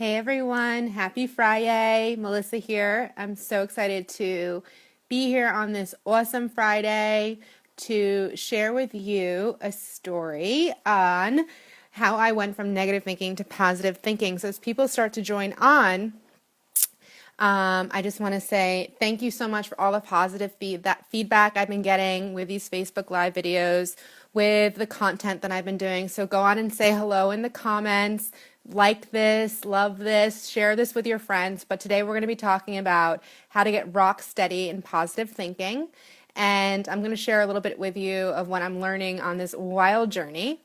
Hey everyone, happy Friday. Melissa here. I'm so excited to be here on this awesome Friday to share with you a story on how I went from negative thinking to positive thinking. So as people start to join on, I just want to say thank you so much for all the positive feedback I've been getting with these Facebook Live videos, with the content that I've been doing. So go on and say hello in the comments, like this, love this, share this with your friends. But today we're going to be talking about how to get rock steady in positive thinking. And I'm going to share a little bit with you of what I'm learning on this wild journey.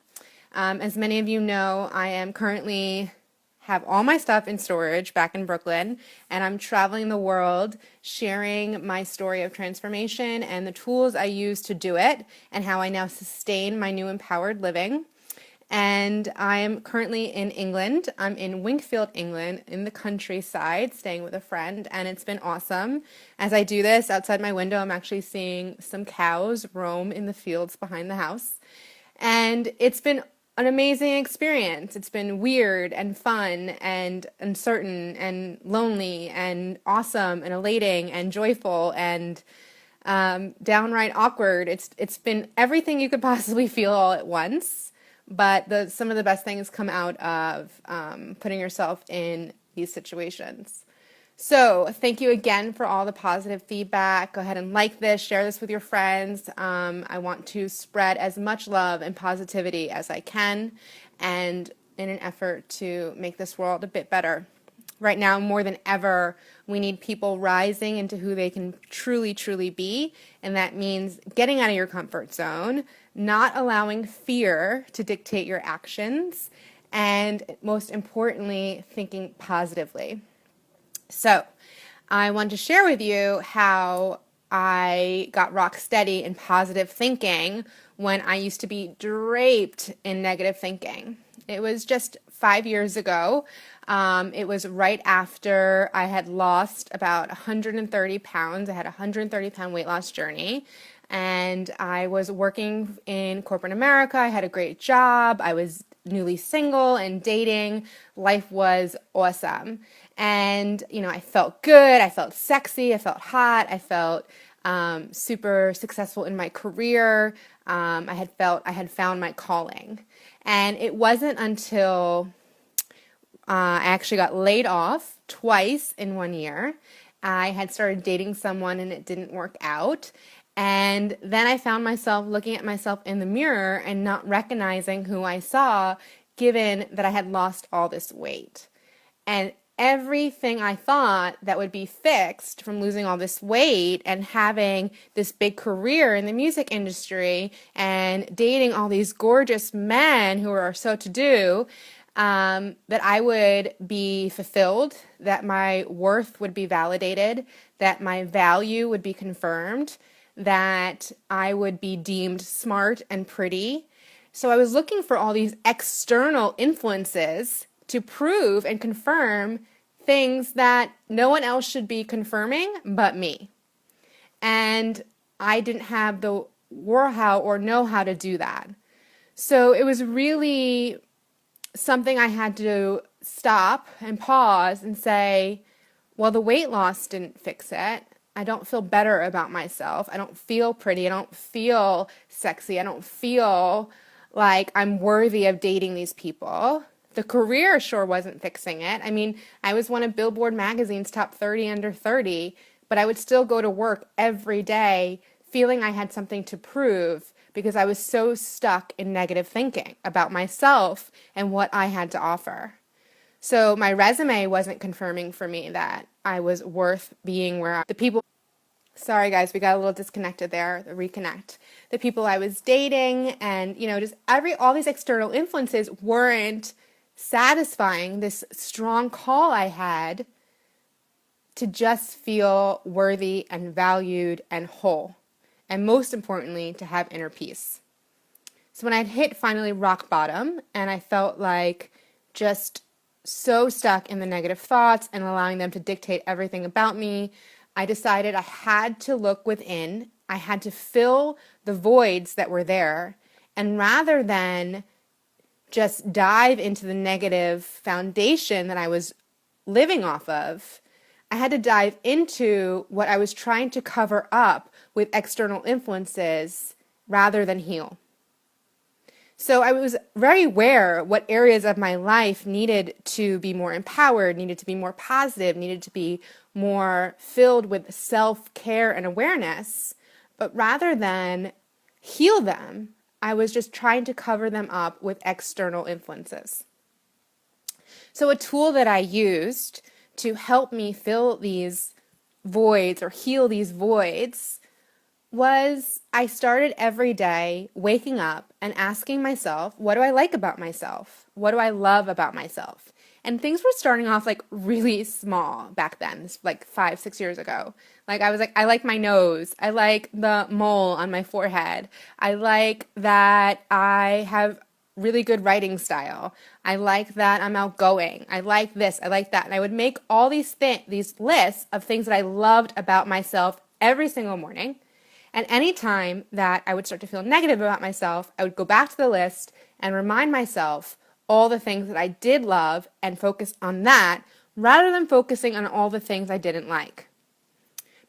As many of you know, I am currently have all my stuff in storage back in Brooklyn, and I'm traveling the world sharing my story of transformation and the tools I use to do it and how I now sustain my new empowered living. And I am currently in England. I'm in Wingfield, England, in the countryside, staying with a friend, and it's been awesome. As I do this, outside my window, I'm actually seeing some cows roam in the fields behind the house. And it's been an amazing experience. It's been weird and fun and uncertain and lonely and awesome and elating and joyful and downright awkward. It's been everything you could possibly feel all at once. But some of the best things come out of putting yourself in these situations. So thank you again for all the positive feedback. Go ahead and like this, share this with your friends. I want to spread as much love and positivity as I can, and in an effort to make this world a bit better. Right now, more than ever, we need people rising into who they can truly, truly be, and that means getting out of your comfort zone, not allowing fear to dictate your actions, and most importantly, thinking positively. So I want to share with you how I got rock steady in positive thinking when I used to be draped in negative thinking. It was just 5 years ago. It was right after I had lost about 130 pounds. I had a 130-pound weight loss journey. And I was working in corporate America. I had a great job. I was newly single and dating. Life was awesome. And, I felt good. I felt sexy. I felt hot. I felt super successful in my career. I had found my calling. And it wasn't until I actually got laid off twice in 1 year. I had started dating someone and it didn't work out. And then I found myself looking at myself in the mirror and not recognizing who I saw, given that I had lost all this weight. And everything I thought that would be fixed from losing all this weight and having this big career in the music industry and dating all these gorgeous men who are so to do, that I would be fulfilled, that my worth would be validated, that my value would be confirmed, that I would be deemed smart and pretty. So I was looking for all these external influences to prove and confirm things that no one else should be confirming but me. And I didn't have the know-how or know how to do that. So it was really something I had to stop and pause and say, well, the weight loss didn't fix it. I don't feel better about myself. I don't feel pretty. I don't feel sexy. I don't feel like I'm worthy of dating these people. The career sure wasn't fixing it. I mean, I was one of Billboard magazine's top 30 under 30, but I would still go to work every day feeling I had something to prove because I was so stuck in negative thinking about myself and what I had to offer. So my resume wasn't confirming for me that I was worth being where the people. Sorry guys, we got a little disconnected there, the reconnect. The people I was dating and, just all these external influences weren't satisfying this strong call I had to just feel worthy and valued and whole. And most importantly, to have inner peace. So when I had hit finally rock bottom and I felt like just so stuck in the negative thoughts and allowing them to dictate everything about me, I decided I had to look within. I had to fill the voids that were there. And rather than just dive into the negative foundation that I was living off of, I had to dive into what I was trying to cover up with external influences rather than heal. So I was very aware what areas of my life needed to be more empowered, needed to be more positive, needed to be more filled with self-care and awareness. But rather than heal them, I was just trying to cover them up with external influences. So a tool that I used to help me fill these voids or heal these voids was I started every day waking up and asking myself, what do I like about myself? What do I love about myself? And things were starting off like really small back then, like 5-6 years ago. Like I was like, I like my nose. I like the mole on my forehead. I like that I have really good writing style. I like that I'm outgoing. I like this. I like that. And I would make all these lists of things that I loved about myself every single morning. And anytime that I would start to feel negative about myself, I would go back to the list and remind myself all the things that I did love and focus on that rather than focusing on all the things I didn't like.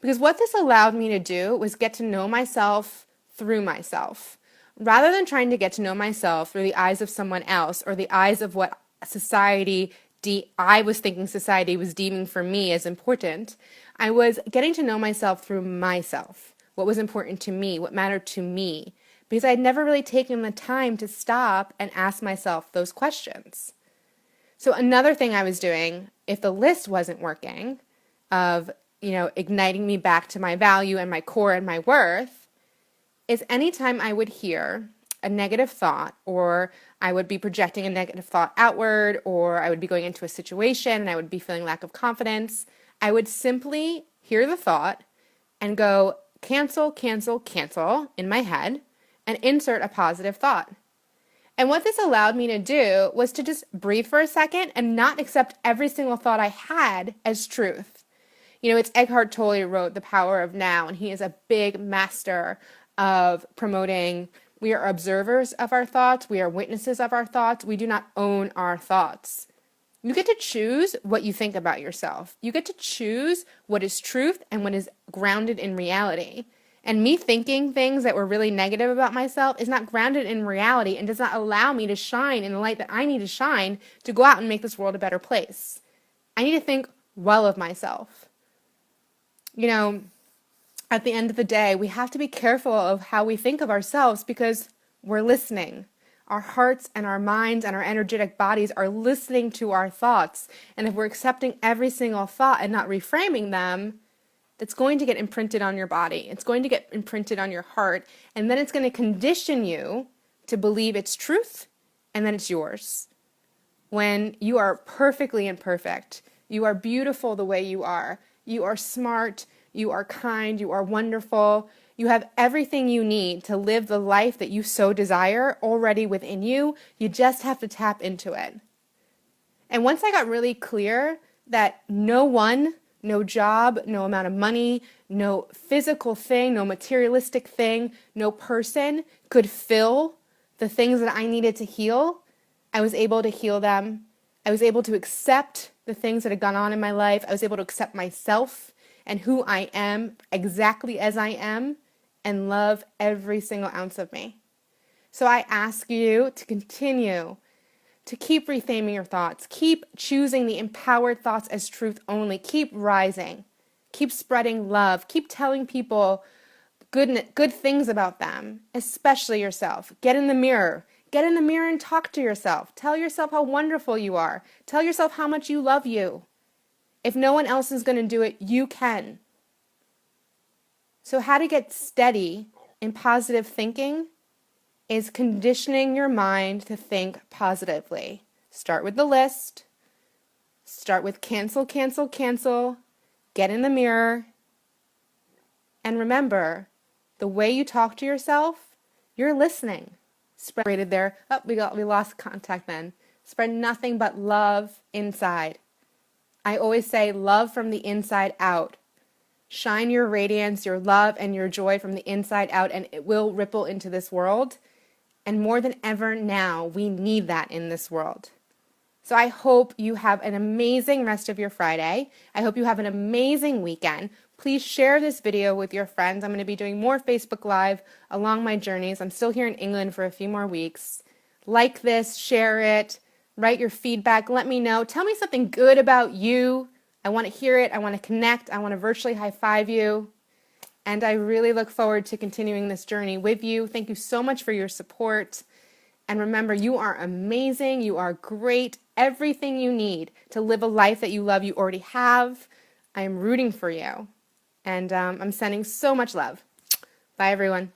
Because what this allowed me to do was get to know myself through myself. Rather than trying to get to know myself through the eyes of someone else or the eyes of what I was thinking society was deeming for me as important, I was getting to know myself through myself. What was important to me, what mattered to me, because I had never really taken the time to stop and ask myself those questions. So another thing I was doing, if the list wasn't working, of igniting me back to my value and my core and my worth, is anytime I would hear a negative thought, or I would be projecting a negative thought outward, or I would be going into a situation and I would be feeling lack of confidence, I would simply hear the thought and go, cancel, cancel, cancel in my head and insert a positive thought. And what this allowed me to do was to just breathe for a second and not accept every single thought I had as truth. It's Eckhart Tolle who wrote The Power of Now, and he is a big master of promoting we are observers of our thoughts, we are witnesses of our thoughts, we do not own our thoughts. You get to choose what you think about yourself. You get to choose what is truth and what is grounded in reality. And me thinking things that were really negative about myself is not grounded in reality and does not allow me to shine in the light that I need to shine to go out and make this world a better place. I need to think well of myself. At the end of the day, we have to be careful of how we think of ourselves because we're listening. Our hearts and our minds and our energetic bodies are listening to our thoughts. And if we're accepting every single thought and not reframing them, it's going to get imprinted on your body. It's going to get imprinted on your heart. And then it's going to condition you to believe it's truth, and then it's yours. When you are perfectly imperfect, you are beautiful the way you are smart, you are kind, you are wonderful. You have everything you need to live the life that you so desire already within you. You just have to tap into it. And once I got really clear that no one, no job, no amount of money, no physical thing, no materialistic thing, no person could fill the things that I needed to heal, I was able to heal them. I was able to accept the things that had gone on in my life. I was able to accept myself and who I am exactly as I am and love every single ounce of me. So I ask you to continue to keep reframing your thoughts. Keep choosing the empowered thoughts as truth only. Keep rising. Keep spreading love. Keep telling people good things about them, especially yourself. Get in the mirror. Get in the mirror and talk to yourself. Tell yourself how wonderful you are. Tell yourself how much you love you. If no one else is going to do it, you can. So how to get steady in positive thinking is conditioning your mind to think positively. Start with the list. Start with cancel, cancel, cancel. Get in the mirror. And remember, the way you talk to yourself, you're listening. Spread there. Oh, we lost contact then. Spread nothing but love inside. I always say love from the inside out. Shine your radiance, your love, and your joy from the inside out, and it will ripple into this world. And more than ever now, we need that in this world. So I hope you have an amazing rest of your Friday. I hope you have an amazing weekend. Please share this video with your friends. I'm going to be doing more Facebook Live along my journeys. I'm still here in England for a few more weeks. Like this, share it, write your feedback, let me know. Tell me something good about you. I want to hear it. I want to connect. I want to virtually high five you. And I really look forward to continuing this journey with you. Thank you so much for your support. And remember, you are amazing. You are great. Everything you need to live a life that you love, you already have. I am rooting for you. And I'm sending so much love. Bye, everyone.